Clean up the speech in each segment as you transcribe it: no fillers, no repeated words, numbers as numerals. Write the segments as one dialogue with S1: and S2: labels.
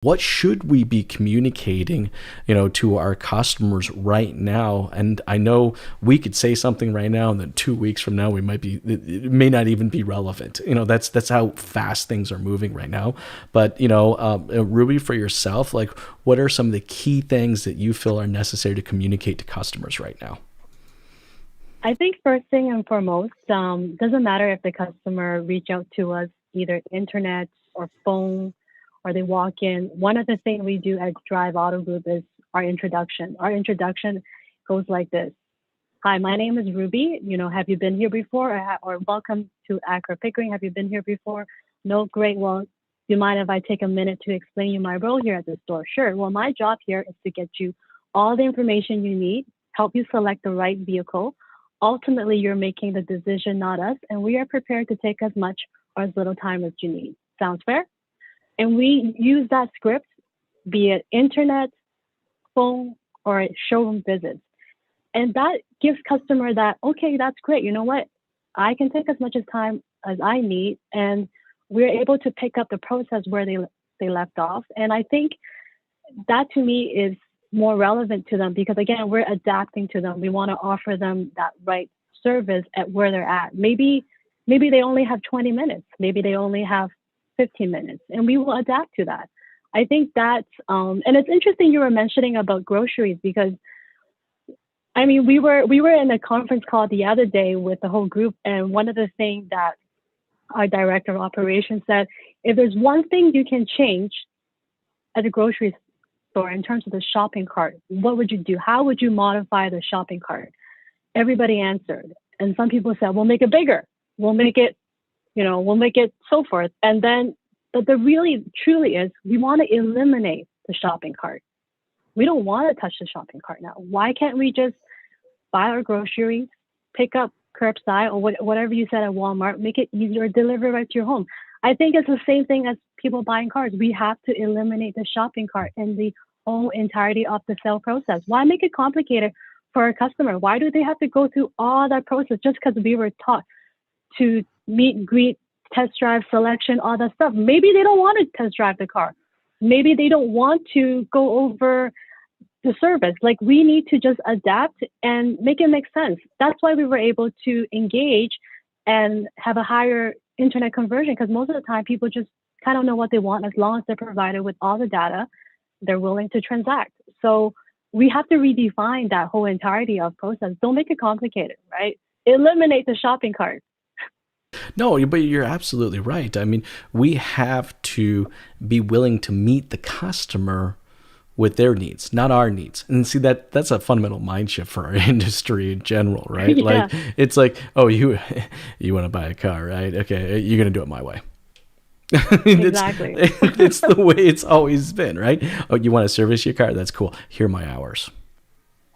S1: What should we be communicating, to our customers right now? And I know we could say something right now, and then 2 weeks from now, it may not even be relevant. That's how fast things are moving right now. But Ruby, for yourself, like, what are some of the key things that you feel are necessary to communicate to customers right now?
S2: I think first thing and foremost, doesn't matter if the customer reach out to us either internet or phone or they walk in. One of the things we do at Drive Auto Group is our introduction. Our introduction goes like this. Hi, my name is Ruby. Have you been here before? Or welcome to Accra Pickering. Have you been here before? No, great. Well, do you mind if I take a minute to explain you my role here at the store? Sure. Well, my job here is to get you all the information you need, help you select the right vehicle. Ultimately, you're making the decision, not us, and we are prepared to take as much or as little time as you need. Sounds fair? And we use that script, be it internet, phone, or showroom visits. And that gives customer that, okay, that's great. You know what? I can take as much as time as I need, and we're able to pick up the process where they left off. And I think that to me is more relevant to them because again, we're adapting to them. We want to offer them that right service at where they're at. Maybe they only have 20 minutes. Maybe they only have 15 minutes, and we will adapt to that. I think that's, and it's interesting you were mentioning about groceries because I mean, we were in a conference call the other day with the whole group, and one of the things that our director of operations said, if there's one thing you can change at the grocery store in terms of the shopping cart, what would you do? How would you modify the shopping cart? Everybody answered, and some people said, we'll make it bigger, we'll make it, we'll make it so forth. And then, but the really truly is, we want to eliminate the shopping cart. We don't want to touch the shopping cart now. Why can't we just buy our groceries, pick up curbside or whatever you said at Walmart, make it easier, deliver right to your home? I think it's the same thing as people buying cars. We have to eliminate the shopping cart and the whole entirety of the sale process. Why make it complicated for a customer? Why do they have to go through all that process just because we were taught to meet, greet, test drive, selection, all that stuff? Maybe they don't want to test drive the car. Maybe they don't want to go over the service. Like, we need to just adapt and make it make sense. That's why we were able to engage and have a higher internet conversion, because most of the time people just kind of know what they want. As long as they're provided with all the data, they're willing to transact. So we have to redefine that whole entirety of process. Don't make it complicated, right? Eliminate the shopping cart.
S1: No, but you're absolutely right. I mean, we have to be willing to meet the customer with their needs, not our needs. And see, that's a fundamental mind shift for our industry in general, right?
S2: Yeah,
S1: Like, it's like, oh, you want to buy a car, right? Okay, you're gonna do it my way. it's
S2: exactly.
S1: it's the way it's always been, right? Oh, you want to service your car? That's cool. Here are my hours.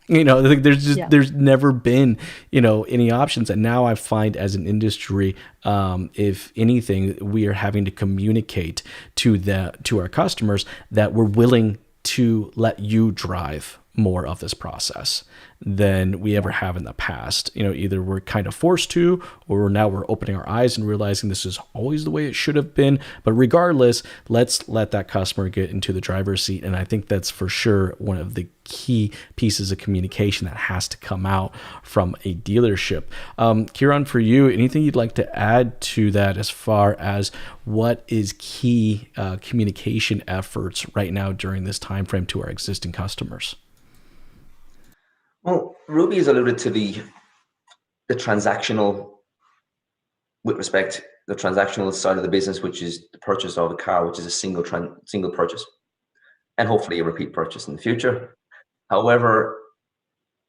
S1: Like,
S2: Yeah.
S1: there's never been any options. And now I find, as an industry, if anything, we are having to communicate to our customers that we're willing to let you drive more of this process than we ever have in the past. Either we're kind of forced to, or now we're opening our eyes and realizing this is always the way it should have been. But regardless, let's let that customer get into the driver's seat. And I think that's for sure one of the key pieces of communication that has to come out from a dealership. Keiran, for you, anything you'd like to add to that as far as what is key communication efforts right now during this time frame to our existing customers?
S3: Well, Ruby has alluded to the transactional, with respect, the transactional side of the business, which is the purchase of a car, which is a single purchase, and hopefully a repeat purchase in the future. However,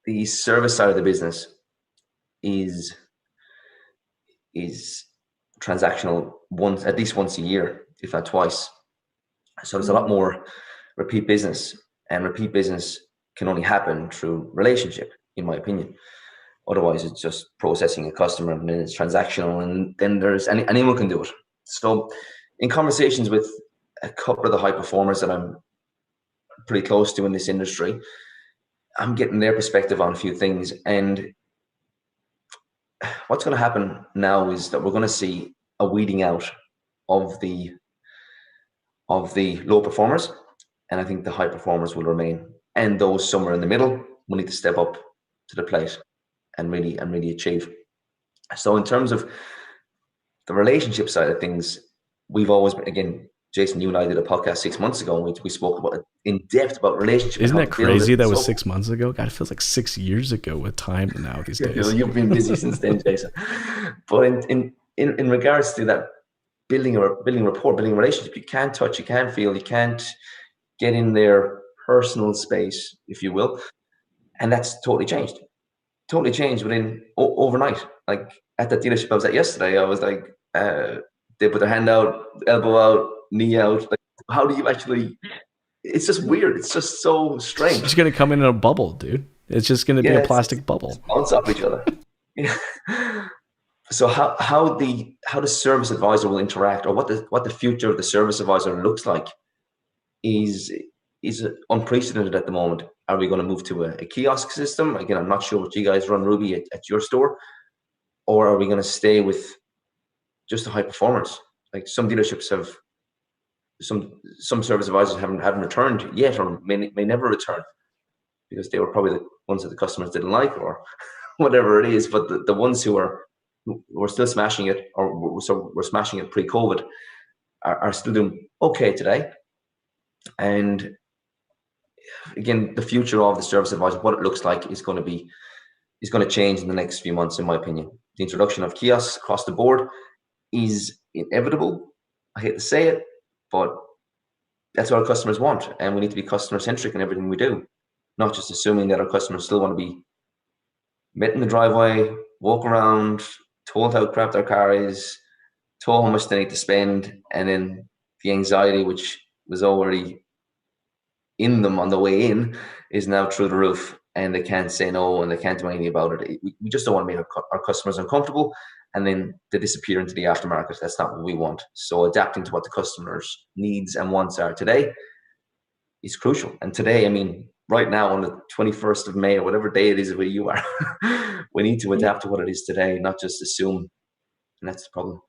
S3: the service side of the business is transactional at least once a year, if not twice. So there's a lot
S2: Mhm.
S3: more repeat business, and repeat business can only happen through relationship, in my opinion. Otherwise, it's just processing a customer, and then it's transactional, and then anyone can do it. So, in conversations with a couple of the high performers that I'm pretty close to in this industry, I'm getting their perspective on a few things. And what's going to happen now is that we're going to see a weeding out of the low performers, And I think the high performers will remain. And those somewhere in the middle will need to step up to the plate and really achieve. So in terms of the relationship side of things, we've always been, again, Jason, you and I did a podcast 6 months ago, and we spoke about it in depth about relationship and
S1: Isn't
S3: how
S1: that
S3: to build
S1: crazy?
S3: it.
S1: That was
S3: So
S1: 6 months ago. God, it feels like 6 years ago with time now these days.
S3: you've been busy since then, Jason. But in regards to that building rapport, building a relationship, you can't touch, you can't feel, you can't get in their personal space, if you will, and that's totally changed. Totally changed within overnight. Like at that dealership I was at yesterday, I was like, they put their hand out, elbow out, knee out. Like, how do you actually? It's just weird. It's just so strange.
S1: It's just gonna come in a bubble, dude. It's just gonna be a plastic bubble.
S3: Bounce off each other. Yeah. So how the service advisor will interact, or what the future of the service advisor looks like, is unprecedented at the moment. Are we going to move to a kiosk system? Again, I'm not sure what you guys run, Ruby, at your store, or are we going to stay with just the high performers? Like some dealerships have, some service advisors haven't returned yet, or may never return, because they were probably the ones that the customers didn't like, or whatever it is. But the ones who are still smashing it, or were smashing it pre-COVID, are still doing okay today. And again, the future of the service advisor, what it looks like, is going to change in the next few months, in my opinion. The introduction of kiosks across the board is inevitable. I hate to say it, but that's what our customers want, and we need to be customer centric in everything we do, not just assuming that our customers still want to be met in the driveway, walk around, told how crap their car is, told how much they need to spend, and then the anxiety, which was already in them on the way in, is now through the roof, and they can't say no, and they can't do anything about it. We just don't want to make our customers uncomfortable, and then they disappear into the aftermarket. That's not what we want. So adapting to what the customer's needs and wants are today is crucial. And today, I mean, right now on the 21st of May, or whatever day it is where you are, we need to adapt to what it is today, not just assume. And that's the problem.